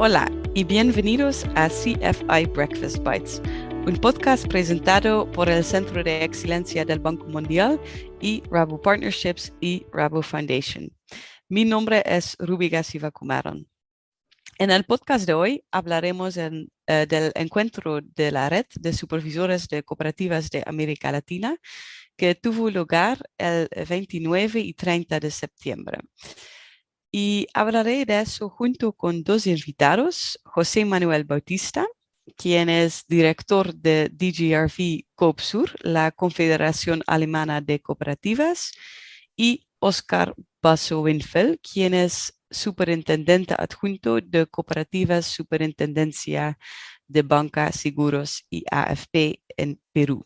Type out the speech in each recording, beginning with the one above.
Hola y bienvenidos a CFI Breakfast Bites, un podcast presentado por el Centro de Excelencia del Banco Mundial y Rabo Partnerships y Rabo Foundation. Mi nombre es Rubiga Sivakumaran. En el podcast de hoy hablaremos del encuentro de la Red de Supervisores de Cooperativas de América Latina que tuvo lugar el 29 y 30 de septiembre. Y hablaré de eso junto con dos invitados, José Manuel Bautista, quien es director de DGRV CoopSur, la Confederación Alemana de Cooperativas, y Oscar Basso-Winfeld, quien es superintendente adjunto de Cooperativas Superintendencia de Banca, Seguros y AFP en Perú.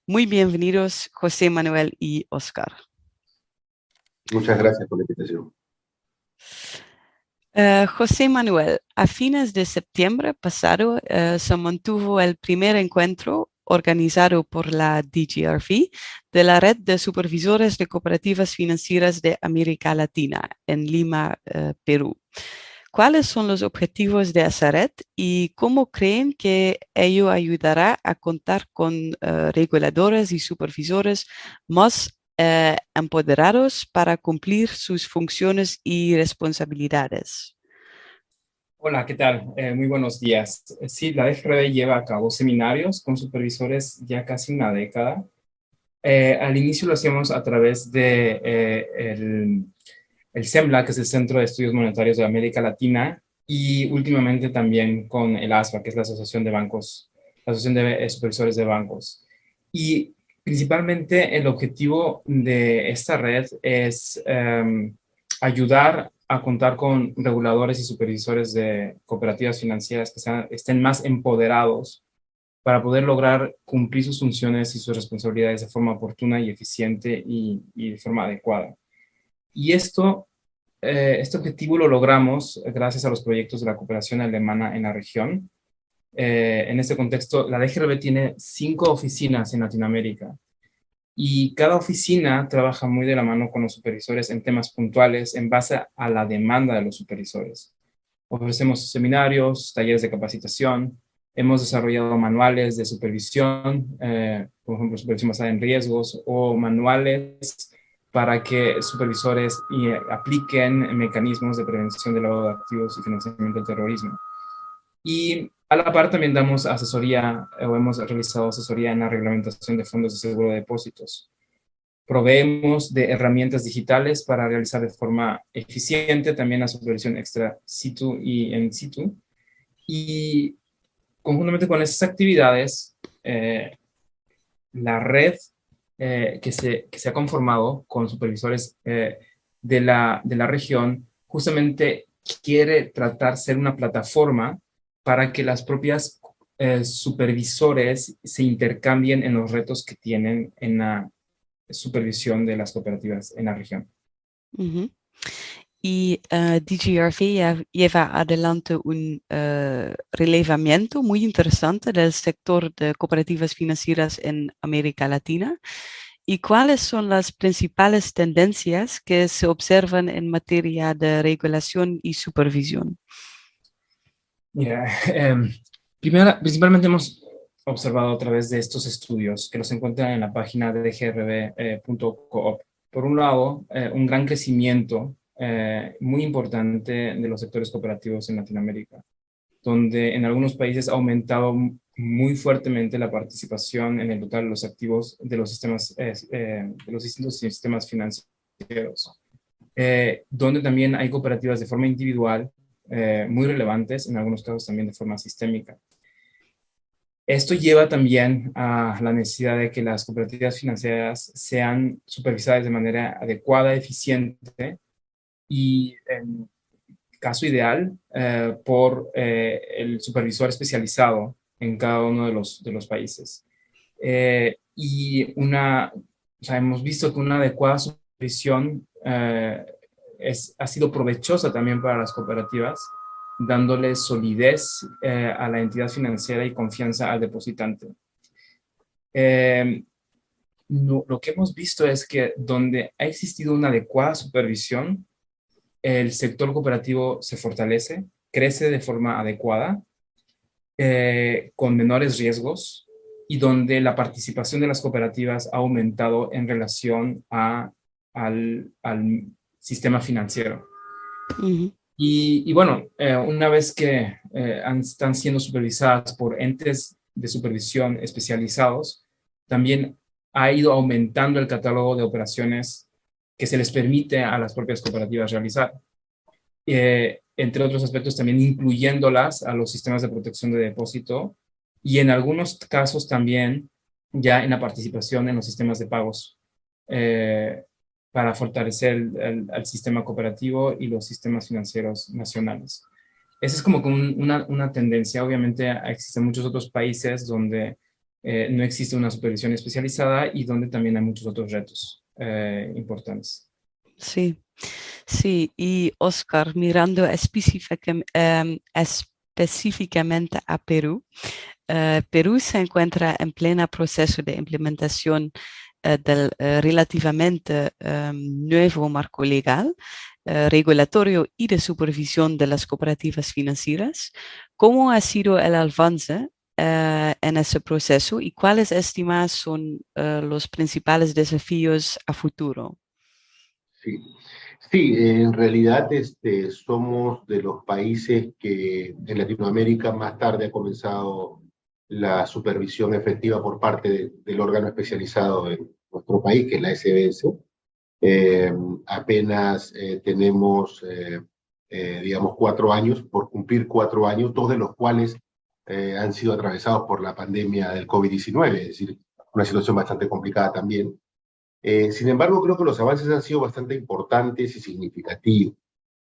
Muy bienvenidos, José Manuel y Oscar. Muchas gracias por la invitación. José Manuel, a fines de septiembre pasado se mantuvo el primer encuentro organizado por la DGRV de la Red de Supervisores de Cooperativas Financieras de América Latina en Lima, Perú. ¿Cuáles son los objetivos de esa red y cómo creen que ello ayudará a contar con reguladores y supervisores más empoderados para cumplir sus funciones y responsabilidades? Hola, ¿qué tal? Muy buenos días. Sí, la DGRB lleva a cabo seminarios con supervisores ya casi una década. Al inicio lo hacíamos a través de el CEMLA, que es el Centro de Estudios Monetarios de América Latina, y últimamente también con el ASBA, que es la Asociación de Bancos, la Asociación de Supervisores de Bancos. Y principalmente el objetivo de esta red es ayudar a contar con reguladores y supervisores de cooperativas financieras que estén más empoderados para poder lograr cumplir sus funciones y sus responsabilidades de forma oportuna y eficiente y de forma adecuada. Y este objetivo lo logramos gracias a los proyectos de la cooperación alemana en la región. En este contexto, la DGRB tiene 5 oficinas en Latinoamérica y cada oficina trabaja muy de la mano con los supervisores en temas puntuales en base a la demanda de los supervisores. Ofrecemos seminarios, talleres de capacitación, hemos desarrollado manuales de supervisión, por ejemplo, supervisión basada en riesgos o manuales para que supervisores apliquen mecanismos de prevención del lavado de activos y financiamiento del terrorismo. Y a la par también damos asesoría o hemos realizado asesoría en la reglamentación de fondos de seguro de depósitos. Proveemos de herramientas digitales para realizar de forma eficiente también la supervisión extra situ y in situ. Y conjuntamente con esas actividades, la red que se ha conformado con supervisores de la región justamente quiere tratar de ser una plataforma para que las propias supervisores se intercambien en los retos que tienen en la supervisión de las cooperativas en la región. Uh-huh. Y DGRV lleva adelante un relevamiento muy interesante del sector de cooperativas financieras en América Latina. ¿Y cuáles son las principales tendencias que se observan en materia de regulación y supervisión? Mira, principalmente hemos observado a través de estos estudios que los encuentran en la página de grb.coop. Por un lado, un gran crecimiento muy importante de los sectores cooperativos en Latinoamérica, donde en algunos países ha aumentado muy fuertemente la participación en el total de los activos de los sistemas, de los distintos sistemas financieros, donde también hay cooperativas de forma individual muy relevantes, en algunos casos también de forma sistémica. Esto lleva también a la necesidad de que las cooperativas financieras sean supervisadas de manera adecuada, eficiente y, en caso ideal, por el supervisor especializado en cada uno de los países. Hemos visto que una adecuada supervisión ha sido provechosa también para las cooperativas, dándole solidez a la entidad financiera y confianza al depositante. Lo que hemos visto es que donde ha existido una adecuada supervisión, el sector cooperativo se fortalece, crece de forma adecuada, con menores riesgos y donde la participación de las cooperativas ha aumentado en relación al sistema financiero. Ujú. Y bueno, una vez que están siendo supervisadas por entes de supervisión especializados, también ha ido aumentando el catálogo de operaciones que se les permite a las propias cooperativas realizar. Entre otros aspectos también incluyéndolas a los sistemas de protección de depósito y en algunos casos también ya en la participación en los sistemas de pagos para fortalecer el sistema cooperativo y los sistemas financieros nacionales. Esa es como una tendencia. Obviamente existen muchos otros países donde no existe una supervisión especializada y donde también hay muchos otros retos importantes. Sí, sí, y Oscar, mirando específicamente a Perú, Perú se encuentra en pleno proceso de implementación del relativamente nuevo marco legal, regulatorio y de supervisión de las cooperativas financieras. ¿Cómo ha sido el avance en ese proceso y cuáles estimas son los principales desafíos a futuro? Sí, sí, en realidad somos de los países que en Latinoamérica más tarde ha comenzado la supervisión efectiva por parte del órgano especializado en nuestro país, que es la SBS. Eh, Apenas tenemos, digamos, 4 años, por cumplir 4 años, 2 de los cuales han sido atravesados por la pandemia del COVID-19, es decir, una situación bastante complicada también. Sin embargo, creo que los avances han sido bastante importantes y significativos.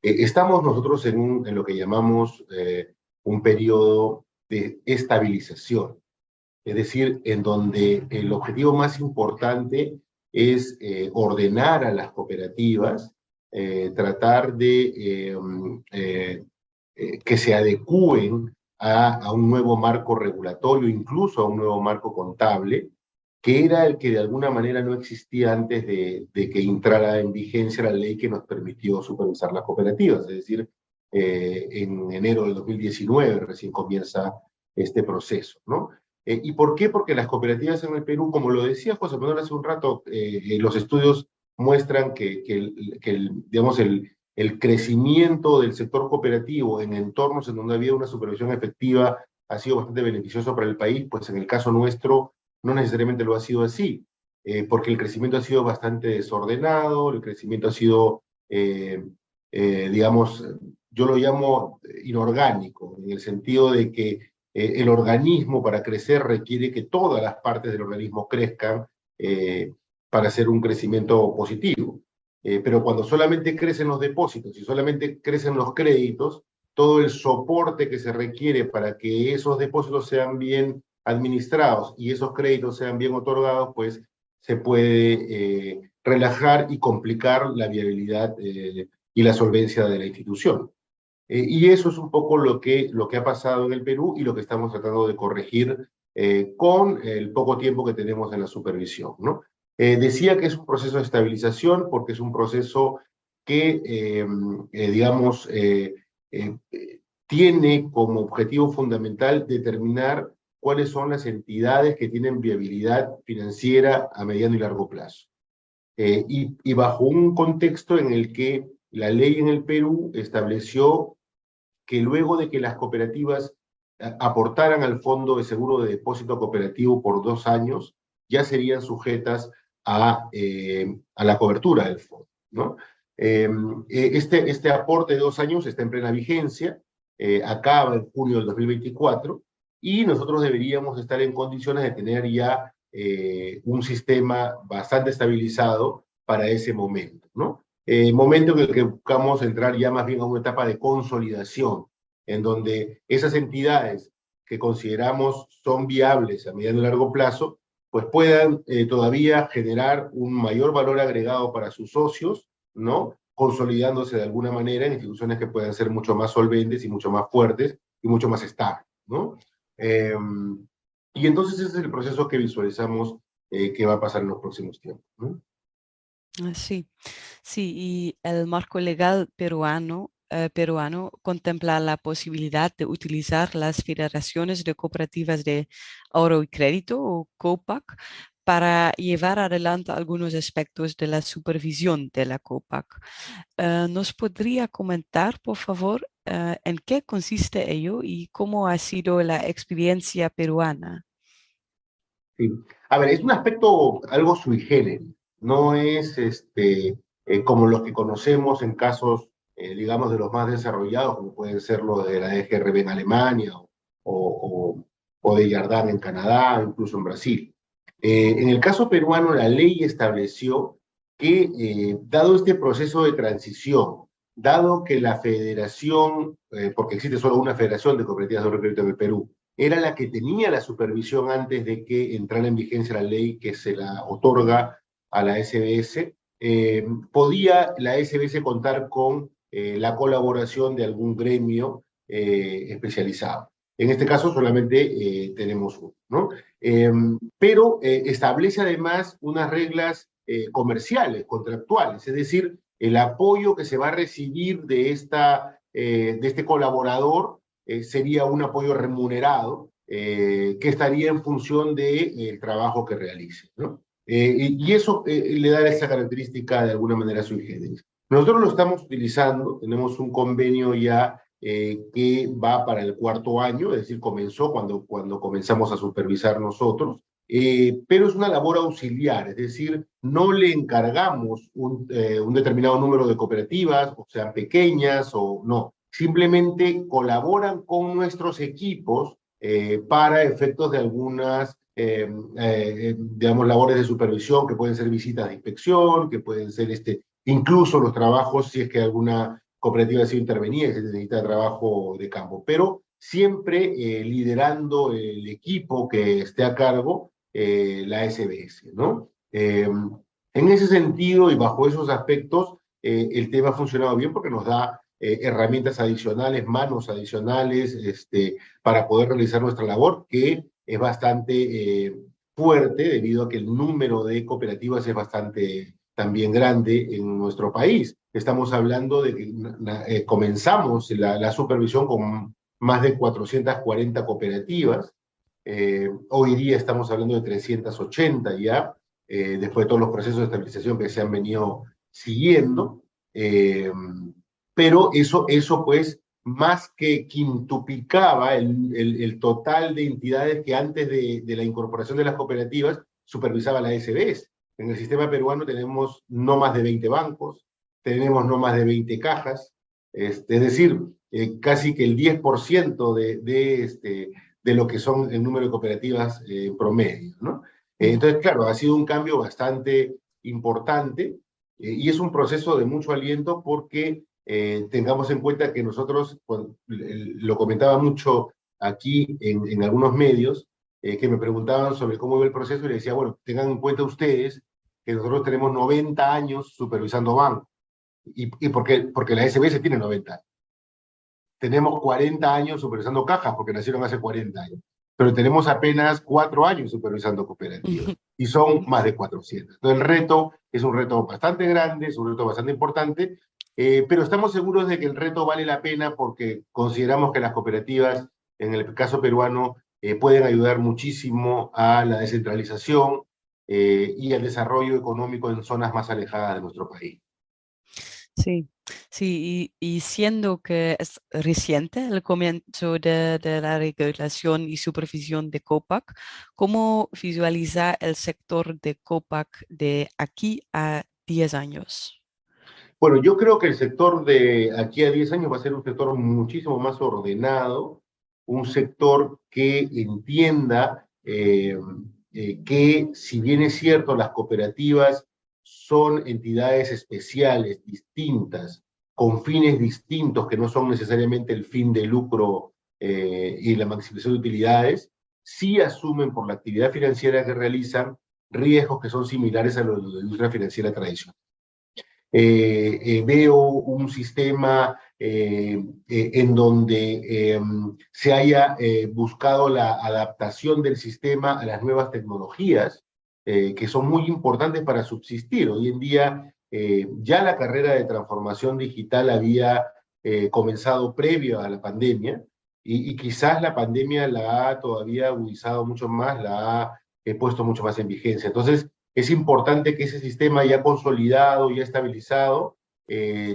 Estamos nosotros en lo que llamamos un periodo de estabilización, es decir, en donde el objetivo más importante es ordenar a las cooperativas, tratar de que se adecúen a un nuevo marco regulatorio, incluso a un nuevo marco contable, que era el que de alguna manera no existía antes de que entrara en vigencia la ley que nos permitió supervisar las cooperativas. Es decir, en enero del 2019 recién comienza este proceso, ¿no? ¿Y por qué? Porque las cooperativas en el Perú, como lo decía José Manuel hace un rato, los estudios muestran digamos, el crecimiento del sector cooperativo en entornos en donde había una supervisión efectiva ha sido bastante beneficioso para el país, pues en el caso nuestro no necesariamente lo ha sido así, porque el crecimiento ha sido bastante desordenado, el crecimiento ha sido, digamos, yo lo llamo inorgánico, en el sentido de que el organismo para crecer requiere que todas las partes del organismo crezcan para hacer un crecimiento positivo. Pero cuando solamente crecen los depósitos y solamente crecen los créditos, todo el soporte que se requiere para que esos depósitos sean bien administrados y esos créditos sean bien otorgados, pues se puede relajar y complicar la viabilidad y la solvencia de la institución. Y eso es un poco lo que ha pasado en el Perú y lo que estamos tratando de corregir con el poco tiempo que tenemos en la supervisión, ¿no? Decía que es un proceso de estabilización porque es un proceso que, digamos, tiene como objetivo fundamental determinar cuáles son las entidades que tienen viabilidad financiera a mediano y largo plazo. Y bajo un contexto en el que la ley en el Perú estableció que luego de que las cooperativas aportaran al Fondo de Seguro de Depósito Cooperativo por 2 años, ya serían sujetas a la cobertura del fondo, ¿no? Este aporte de 2 años está en plena vigencia, acaba en junio del 2024, y nosotros deberíamos estar en condiciones de tener ya un sistema bastante estabilizado para ese momento, ¿no? Momento en el que buscamos entrar ya más bien a una etapa de consolidación, en donde esas entidades que consideramos son viables a mediano y largo plazo, pues puedan todavía generar un mayor valor agregado para sus socios, ¿no? Consolidándose de alguna manera en instituciones que puedan ser mucho más solventes y mucho más fuertes y mucho más estables, ¿no? Y entonces ese es el proceso que visualizamos que va a pasar en los próximos tiempos, ¿no? Sí, sí, y el marco legal peruano peruano contempla la posibilidad de utilizar las federaciones de cooperativas de ahorro y crédito o COPAC para llevar adelante algunos aspectos de la supervisión de la COPAC. ¿Nos podría comentar, por favor, en qué consiste ello y cómo ha sido la experiencia peruana? Sí. A ver, es un aspecto algo sui generis, no es como los que conocemos en casos, digamos, de los más desarrollados, como pueden ser los de la DGRB en Alemania o de Yardán en Canadá, incluso en Brasil. En el caso peruano, la ley estableció que, dado este proceso de transición, dado que la federación, porque existe solo una federación de cooperativas de ahorro y crédito en el Perú, era la que tenía la supervisión antes de que entrara en vigencia la ley que se la otorga a la SBS, podía la SBS contar con la colaboración de algún gremio especializado. En este caso solamente tenemos uno, ¿no? Pero establece además unas reglas comerciales, contractuales, es decir, el apoyo que se va a recibir de este colaborador sería un apoyo remunerado que estaría en función del trabajo que realice, ¿no? Y eso le da esa característica de alguna manera sui generis. Nosotros lo estamos utilizando, tenemos un convenio ya que va para el 4.º año, es decir, comenzó cuando comenzamos a supervisar nosotros, pero es una labor auxiliar, es decir, no le encargamos un determinado número de cooperativas, o sean pequeñas o no, simplemente colaboran con nuestros equipos para efectos de algunas, digamos, labores de supervisión, que pueden ser visitas de inspección, que pueden ser incluso los trabajos, si es que alguna cooperativa ha sido intervenida y se necesita trabajo de campo, pero siempre liderando el equipo que esté a cargo, la SBS, ¿no? En ese sentido y bajo esos aspectos, el tema ha funcionado bien porque nos da herramientas adicionales, manos adicionales, para poder realizar nuestra labor, que es bastante fuerte debido a que el número de cooperativas es bastante también grande en nuestro país. Estamos hablando de que comenzamos la supervisión con más de 440 cooperativas. Hoy día estamos hablando de 380 ya, después de todos los procesos de estabilización que se han venido siguiendo. Pero eso pues más que quintuplicaba el total de entidades que antes de la incorporación de las cooperativas supervisaba la SBS. En el sistema peruano tenemos no más de 20 bancos, tenemos no más de 20 cajas, es decir, casi que el 10% de lo que son el número de cooperativas promedio, ¿no? Entonces, claro, ha sido un cambio bastante importante y es un proceso de mucho aliento porque tengamos en cuenta que nosotros, lo comentaba mucho aquí en algunos medios, que me preguntaban sobre cómo iba el proceso y les decía, bueno, tengan en cuenta ustedes que nosotros tenemos 90 años supervisando bancos. ¿Y por qué? Porque la SBS tiene 90 años. Tenemos 40 años supervisando cajas porque nacieron hace 40 años. Pero tenemos apenas 4 años supervisando cooperativas y son más de 400. Entonces el reto es un reto bastante grande, es un reto bastante importante, pero estamos seguros de que el reto vale la pena porque consideramos que las cooperativas, en el caso peruano, pueden ayudar muchísimo a la descentralización y al desarrollo económico en zonas más alejadas de nuestro país. Sí, sí, y siendo que es reciente el comienzo de la regulación y supervisión de COPAC, ¿cómo visualiza el sector de COPAC de aquí a 10 años? Bueno, yo creo que el sector de aquí a 10 años va a ser un sector muchísimo más ordenado, un sector que entienda que si bien es cierto las cooperativas son entidades especiales, distintas, con fines distintos que no son necesariamente el fin de lucro y la maximización de utilidades, sí asumen por la actividad financiera que realizan riesgos que son similares a los de la industria financiera tradicional. Veo un sistema en donde se haya buscado la adaptación del sistema a las nuevas tecnologías, que son muy importantes para subsistir. Hoy en día ya la carrera de transformación digital había comenzado previo a la pandemia, y quizás la pandemia la ha todavía agudizado mucho más, la ha puesto mucho más en vigencia. Entonces, es importante que ese sistema ya consolidado, ya estabilizado,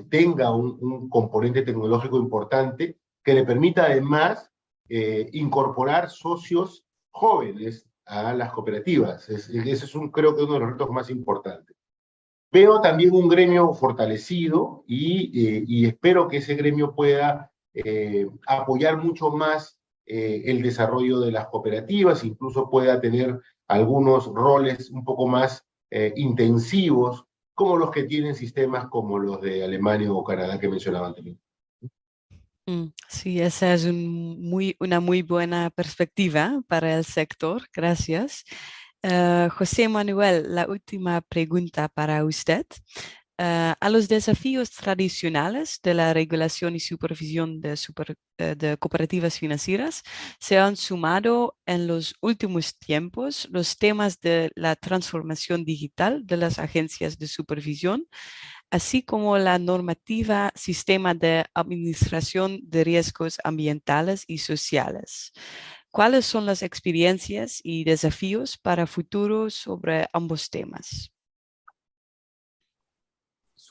tenga un componente tecnológico importante que le permita además incorporar socios jóvenes a las cooperativas. Ese es creo que uno de los retos más importantes. Veo también un gremio fortalecido y espero que ese gremio pueda apoyar mucho más el desarrollo de las cooperativas, incluso pueda tener algunos roles un poco más intensivos, como los que tienen sistemas como los de Alemania o Canadá que mencionaba anteriormente. Sí, esa es una muy buena perspectiva para el sector. Gracias. José Manuel, la última pregunta para usted. A los desafíos tradicionales de la regulación y supervisión de cooperativas financieras se han sumado en los últimos tiempos los temas de la transformación digital de las agencias de supervisión, así como la normativa Sistema de Administración de Riesgos Ambientales y Sociales. ¿Cuáles son las experiencias y desafíos para futuro sobre ambos temas?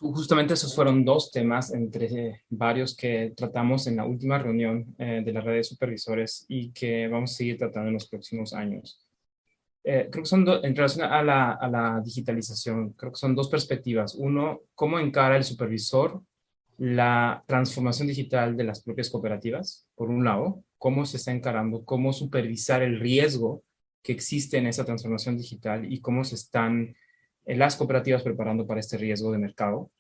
Justamente esos fueron dos temas entre varios que tratamos en la última reunión de la red de supervisores y que vamos a seguir tratando en los próximos años. Creo que son en relación a la digitalización, creo que son dos perspectivas. Uno, cómo encara el supervisor la transformación digital de las propias cooperativas, por un lado, cómo se está encarando, cómo supervisar el riesgo que existe en esa transformación digital y cómo se están las cooperativas preparando para este riesgo de mercado.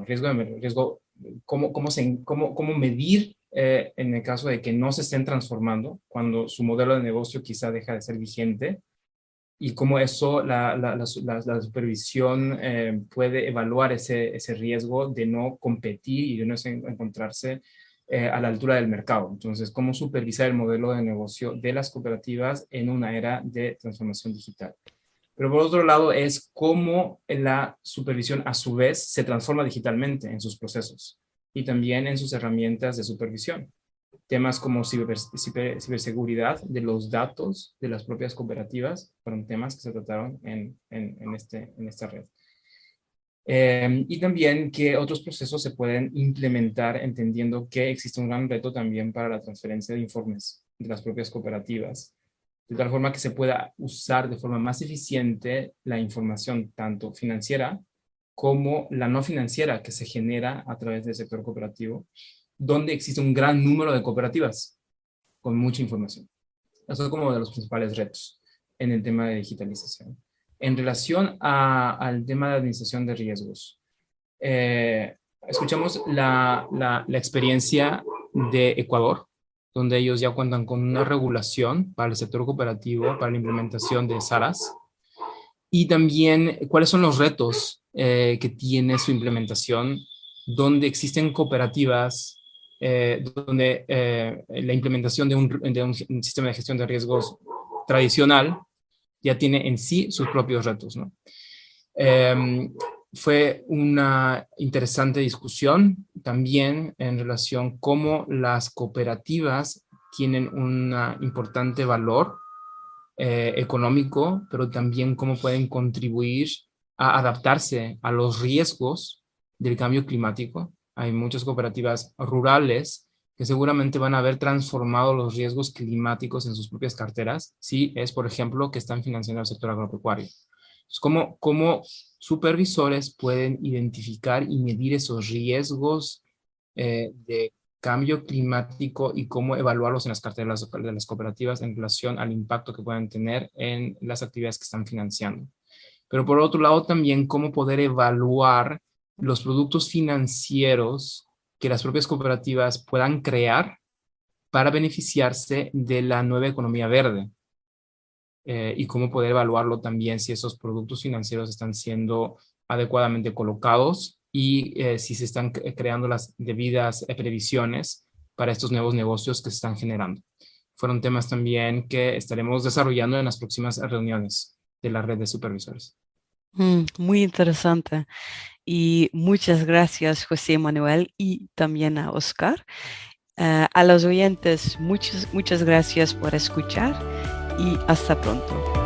Riesgo, cómo medir en el caso de que no se estén transformando, cuando su modelo de negocio quizá deja de ser vigente, y cómo eso, la supervisión puede evaluar ese riesgo de no competir y de no encontrarse a la altura del mercado. Entonces, cómo supervisar el modelo de negocio de las cooperativas en una era de transformación digital. Pero por otro lado es cómo la supervisión a su vez se transforma digitalmente en sus procesos y también en sus herramientas de supervisión. Temas como ciberseguridad de los datos de las propias cooperativas fueron temas que se trataron en esta red. Y también que otros procesos se pueden implementar entendiendo que existe un gran reto también para la transferencia de informes de las propias cooperativas, de tal forma que se pueda usar de forma más eficiente la información tanto financiera como la no financiera que se genera a través del sector cooperativo, donde existe un gran número de cooperativas con mucha información. Eso es como de los principales retos en el tema de digitalización. En relación al tema de administración de riesgos, escuchamos la experiencia de Ecuador, donde ellos ya cuentan con una regulación para el sector cooperativo, para la implementación de SARAS, y también cuáles son los retos que tiene su implementación, donde existen cooperativas, donde la implementación de un sistema de gestión de riesgos tradicional ya tiene en sí sus propios retos, ¿no? Fue una interesante discusión también en relación a cómo las cooperativas tienen un importante valor económico, pero también cómo pueden contribuir a adaptarse a los riesgos del cambio climático. Hay muchas cooperativas rurales que seguramente van a haber transformado los riesgos climáticos en sus propias carteras, si es, por ejemplo, que están financiando el sector agropecuario. Entonces, ¿cómo supervisores pueden identificar y medir esos riesgos de cambio climático y cómo evaluarlos en las carteras de las cooperativas en relación al impacto que puedan tener en las actividades que están financiando? Pero por otro lado también cómo poder evaluar los productos financieros que las propias cooperativas puedan crear para beneficiarse de la nueva economía verde. Y cómo poder evaluarlo también si esos productos financieros están siendo adecuadamente colocados y si se están creando las debidas previsiones para estos nuevos negocios que se están generando. Fueron temas también que estaremos desarrollando en las próximas reuniones de la red de supervisores. Muy interesante. Y muchas gracias, José Manuel, y también a Oscar. A los oyentes, muchas gracias por escuchar y hasta pronto.